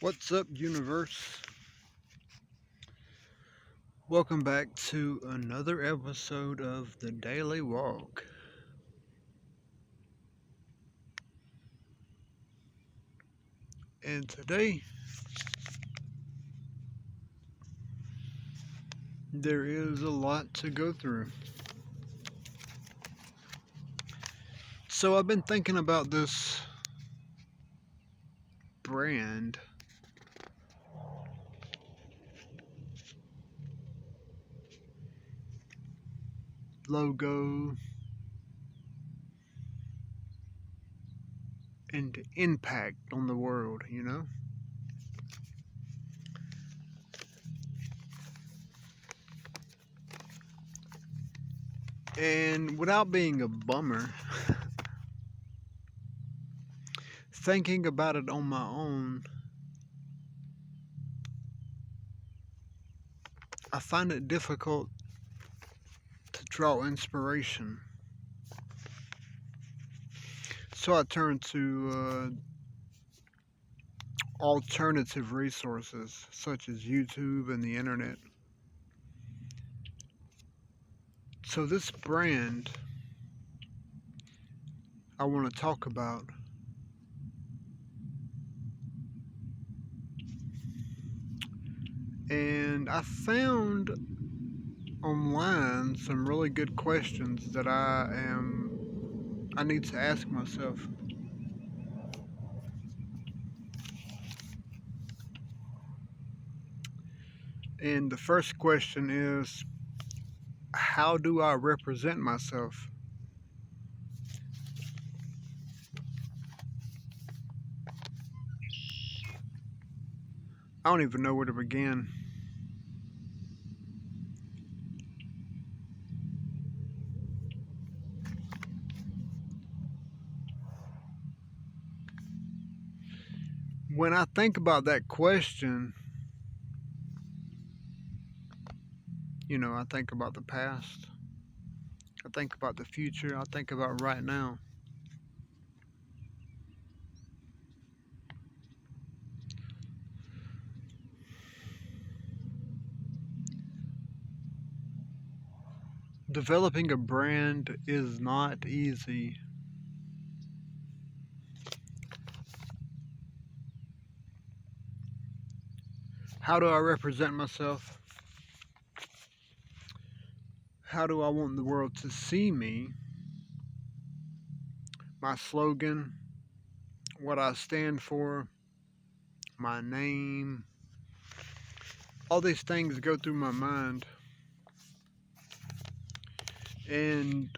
What's up, universe? Welcome back to another episode of the Daily Walk. And today, there is a lot to go through. So, I've been thinking about this brand logo and impact on the world. And without being a bummer, thinking about it on my own, I find it difficult to draw inspiration. So I turn to alternative resources such as YouTube and the internet. So, this brand I want to talk about, and I found online some really good questions that I need to ask myself. And the first question is, how do I represent myself? I don't even know where to begin. When I think about that question, I think about the past, I think about the future, I think about right now. Developing a brand is not easy. How do I represent myself? How do I want the world to see me? My slogan, what I stand for, my name. All these things go through my mind. And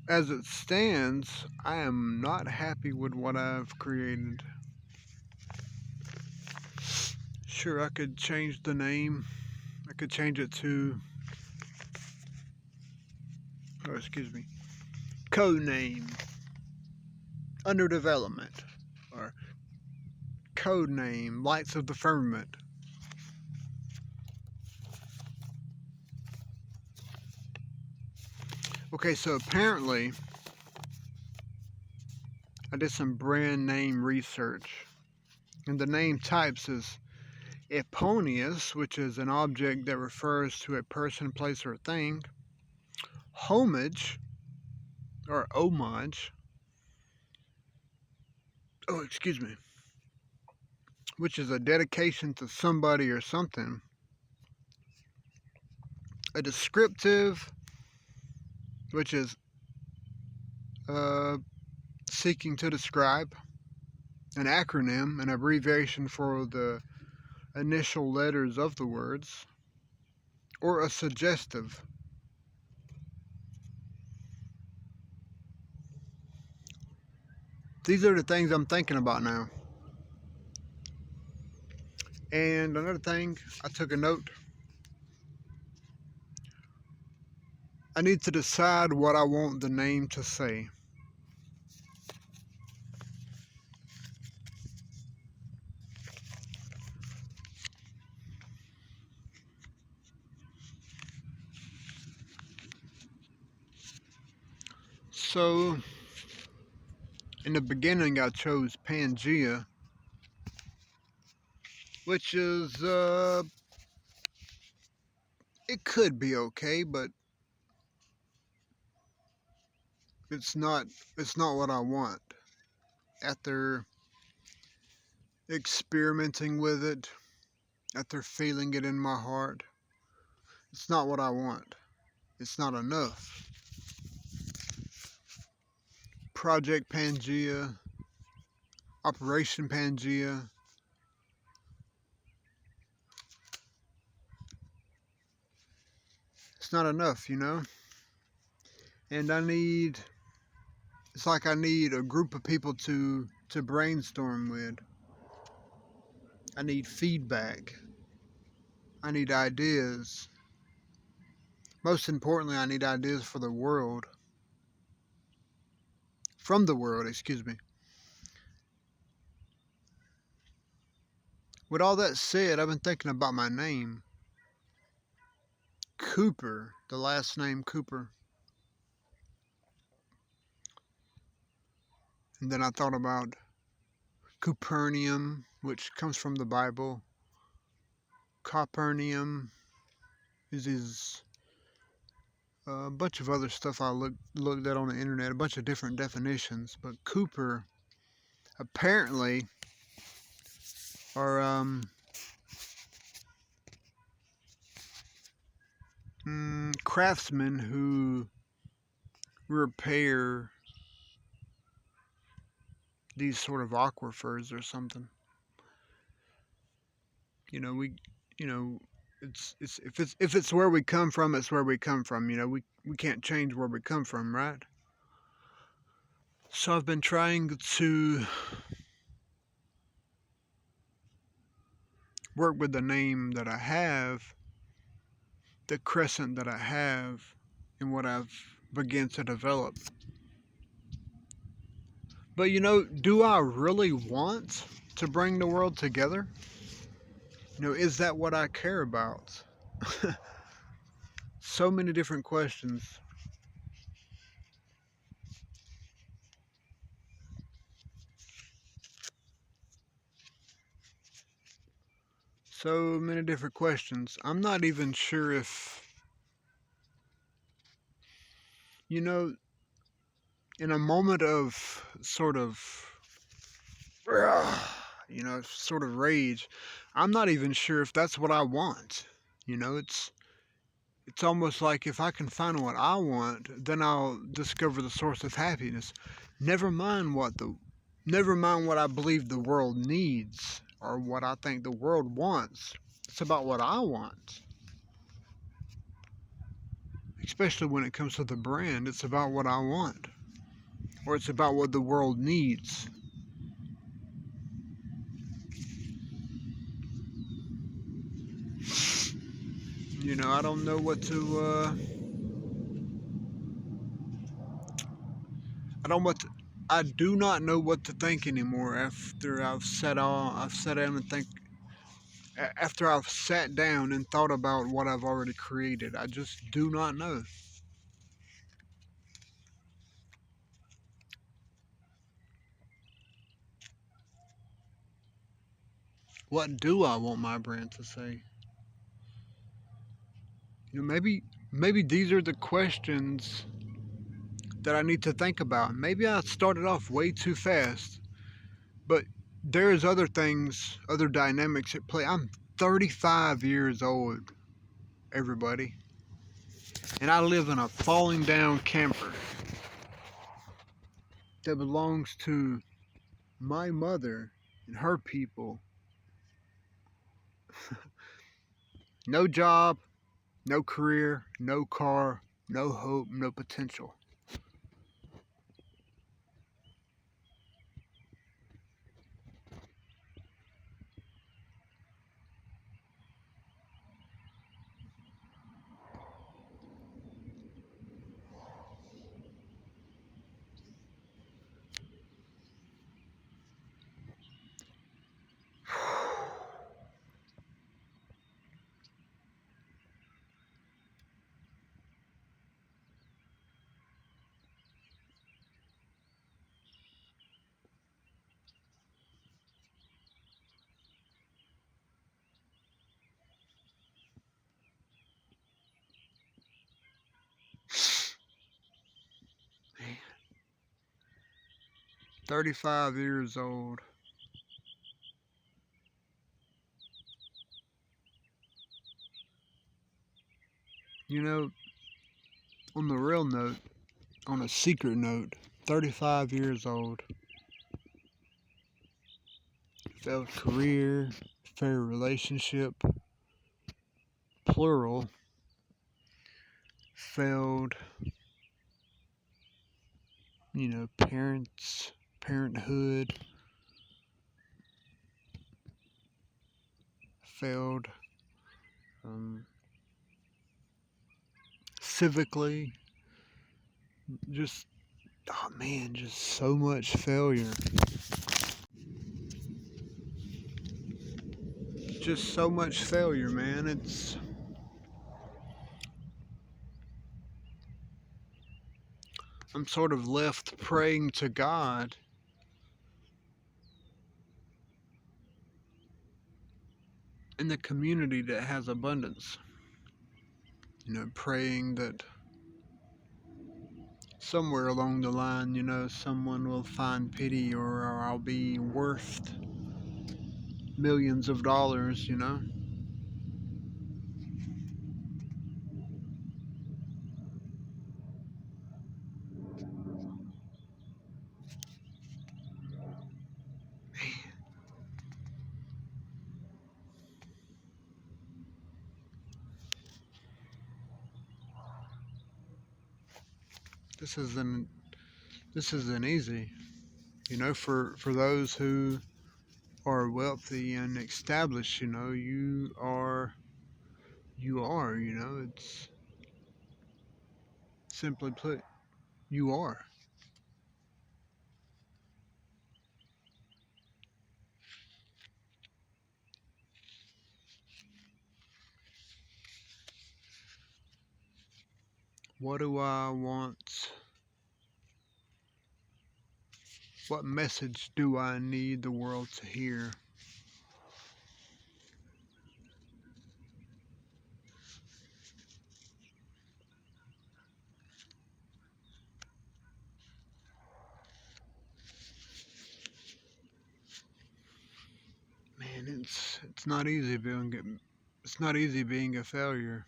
as it stands, I am not happy with what I've created. Sure, I could change the name. I could change it to, code name, under development, or code name, lights of the firmament. Okay, so apparently, I did some brand name research, and the name types is Eponymous, which is an object that refers to a person, place, or thing. Homage, or homage, excuse me, which is a dedication to somebody or something. A descriptive, which is uh, seeking to describe. An acronym, an abbreviation for the initial letters of the words. Or a suggestive. These are the things I'm thinking about now. And another thing, I took a note. I need to decide what I want the name to say. So, In the beginning, I chose Pangea, which is, it could be okay, but it's not, it's not what I want. After experimenting with it, after feeling it in my heart, it's not what I want. It's not enough. Project Pangea, Operation Pangea, it's not enough, you know? And it's like I need a group of people to brainstorm with. I need feedback. I need ideas. Most importantly, I need ideas for the world. From the world, excuse me. With all that said, I've been thinking about my name. Cooper, the last name Cooper. And then I thought about Copernium, which comes from the Bible. Copernium is a bunch of other stuff I looked at on the internet, a bunch of different definitions. But Cooper apparently are craftsmen who repair these sort of aquifers or something. You know, you know, it's if it's where we come from, it's where we come from. You know, we can't change where we come from, right? So I've been trying to work with the name that I have, the crescent that I have, and what I've begun to develop. But you know, do I really want to bring the world together? You know, is that what I care about? So many different questions. So many different questions. I'm not even sure if, you know, in a moment of sort of, you know, sort of rage, I'm not even sure if that's what I want. You know, it's almost like if I can find what I want, then I'll discover the source of happiness. Never mind never mind what I believe the world needs or what I think the world wants. It's about what I want. Especially when it comes to the brand, it's about what I want. Or it's about what the world needs. You know, I don't know what to I don't what to, I do not know what to think anymore after I've sat down and think after I've sat down and thought about what I've already created. I just do not know. What do I want my brand to say? You know, maybe these are the questions that I need to think about. Maybe I started off way too fast, but there's other things, other dynamics at play. I'm 35 years old, everybody, and I live in a falling down camper that belongs to my mother and her people. No job, no career, no car, no hope, no potential. 35 years old. You know, on the real note, on a secret note, 35 years old. Failed career, failed relationship, plural, failed, parents, parenthood, failed um, civically, just, oh man, just so much failure. Just so much failure, man. I'm sort of left praying to God in the community that has abundance. Praying that somewhere along the line, someone will find pity, or I'll be worth millions of dollars. This isn't this isn't easy. For those who are wealthy and established, it's simply put, you are. What do I want? What message do I need the world to hear? Man, it's not easy being a failure.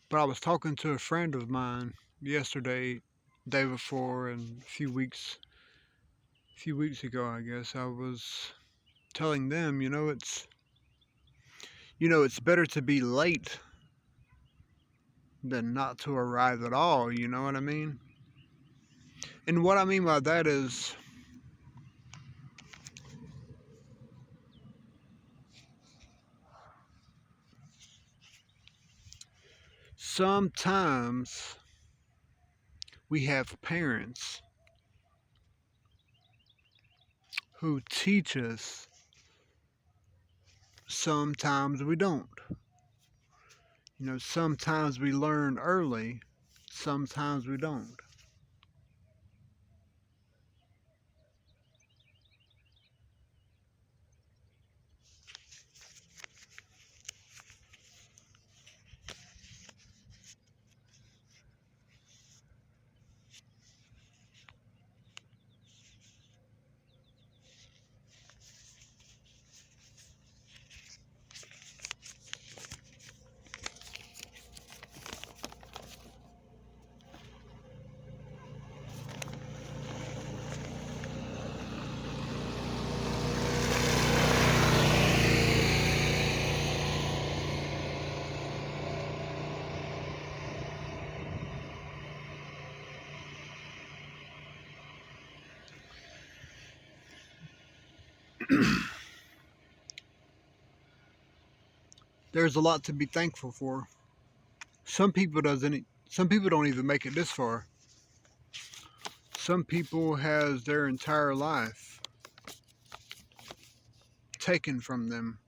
But I was talking to a friend of mine yesterday, day before, and a few weeks ago, I guess. I was telling them, it's better to be late than not to arrive at all. You know what I mean? And what I mean by that is, sometimes we have parents who teach us, sometimes we don't. Sometimes we learn early, sometimes we don't. There's a lot to be thankful for. Some people don't even make it this far. Some people has their entire life taken from them.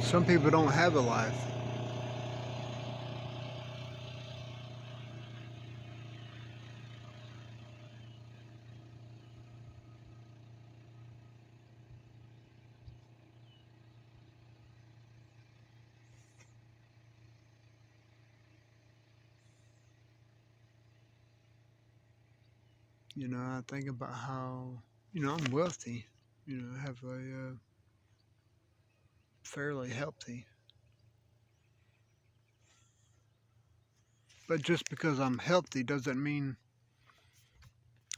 Some people don't have a life. I think about how, I'm wealthy. I have a fairly healthy. But just because I'm healthy doesn't mean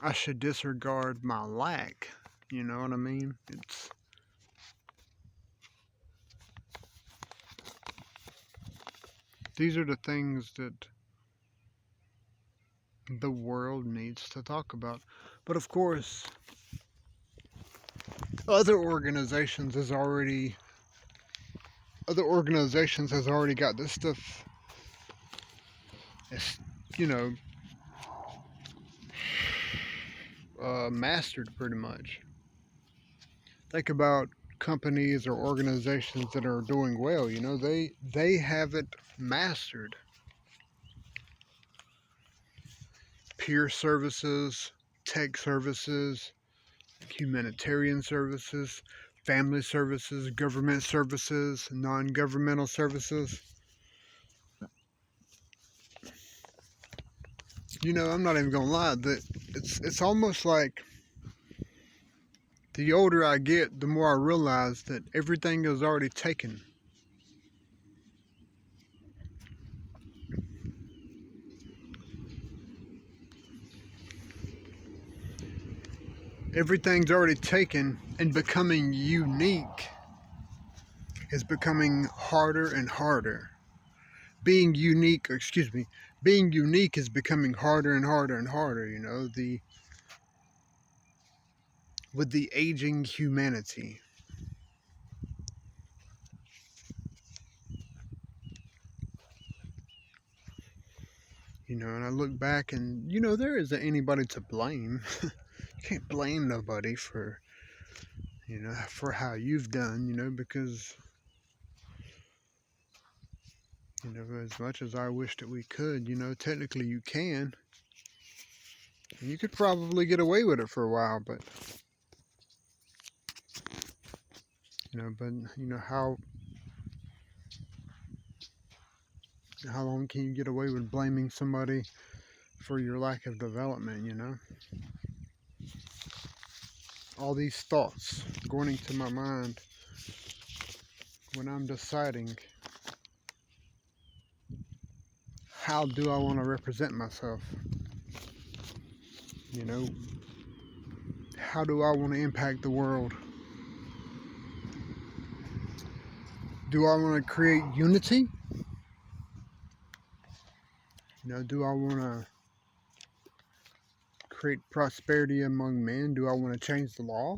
I should disregard my lack. You know what I mean? These are the things that the world needs to talk about. But of course, other organizations has already other organizations has already got this stuff, you know, mastered pretty much. Think about companies or organizations that are doing well. They have it mastered. Peer services, tech services, humanitarian services, family services, government services, non-governmental services. I'm not even gonna lie. That it's almost like the older I get, the more I realize that everything is already taken. Everything's already taken, and becoming unique is becoming harder and harder. Being unique is becoming harder and harder and harder. With the aging humanity. And I look back and, there isn't anybody to blame. You can't blame nobody for how you've done, because, as much as I wish that we could, technically you can. And you could probably get away with it for a while, but, how long can you get away with blaming somebody for your lack of development? All these thoughts going into my mind when I'm deciding, how do I want to represent myself? How do I want to impact the world? Do I want to create unity? Do I want to create prosperity among men? Do I want to change the law?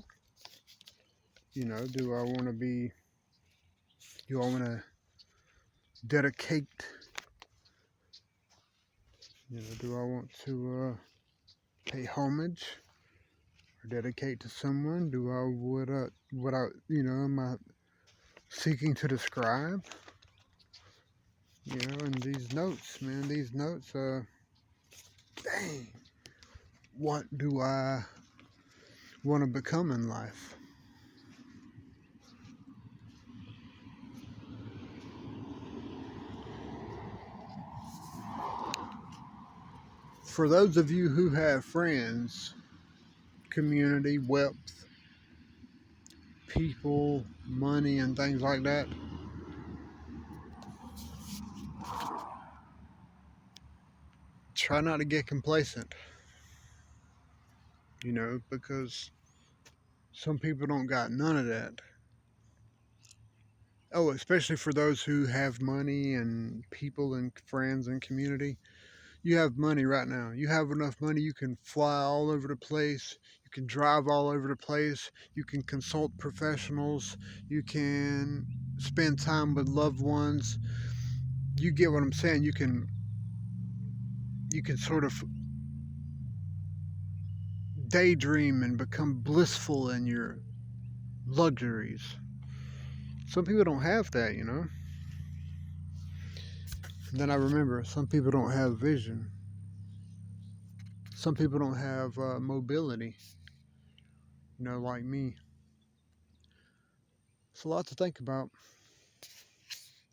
Do I want to dedicate, do I want to pay homage or dedicate to someone? Am I seeking to describe? And these notes, man, dang, what do I want to become in life? For those of you who have friends, community, wealth, people, money, and things like that, try not to get complacent, because some people don't got none of that. Oh, especially for those who have money and people and friends and community. You have money right now. You have enough money, you can fly all over the place. You can drive all over the place. You can consult professionals. You can spend time with loved ones. You get what I'm saying? You can sort of daydream and become blissful in your luxuries. Some people don't have that, you know. And then I remember some people don't have vision. Some people don't have mobility, you know, like me. It's a lot to think about.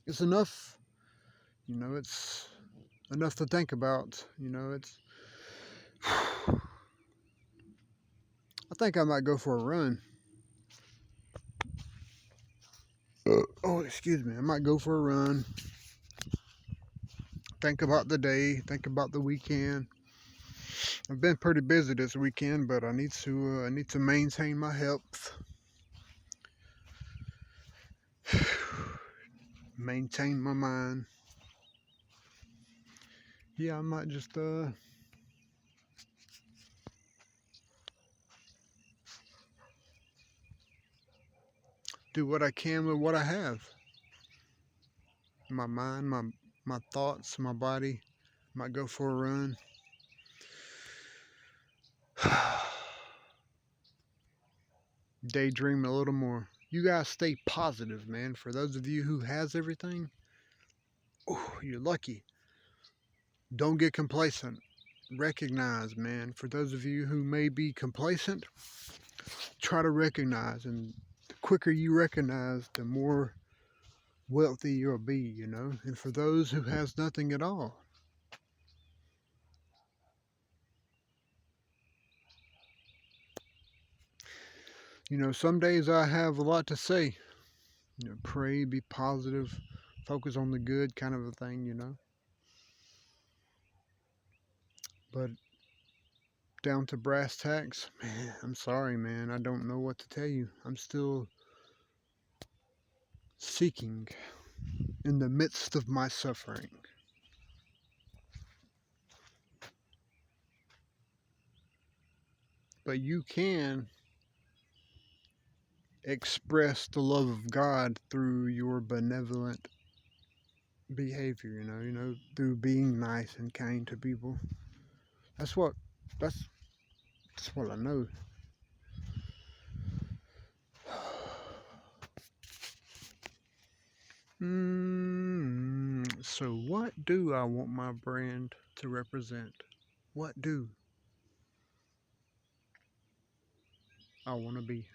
It's enough, you know, it's enough to think about, you know. It's I think I might go for a run. Oh, excuse me. I might go for a run. Think about the day, think about the weekend. I've been pretty busy this weekend, but I need to maintain my health, maintain my mind. Yeah, I might just do what I can with what I have. My mind, my thoughts, my body. Might go for a run. Daydream a little more. You guys stay positive, man. For those of you who has everything, oh, you're lucky. Don't get complacent. Recognize, man. For those of you who may be complacent, try to recognize, and the quicker you recognize, the more wealthy you'll be, you know. And for those who has nothing at all, you know, some days I have a lot to say. You know, pray, be positive, focus on the good, kind of a thing, you know. But down to brass tacks, man, I'm sorry, man. I don't know what to tell you. I'm still seeking in the midst of my suffering. But you can express the love of God through your benevolent behavior, you know, through being nice and kind to people. That's what that's that's what I know. So what do I want my brand to represent? What do I want to be?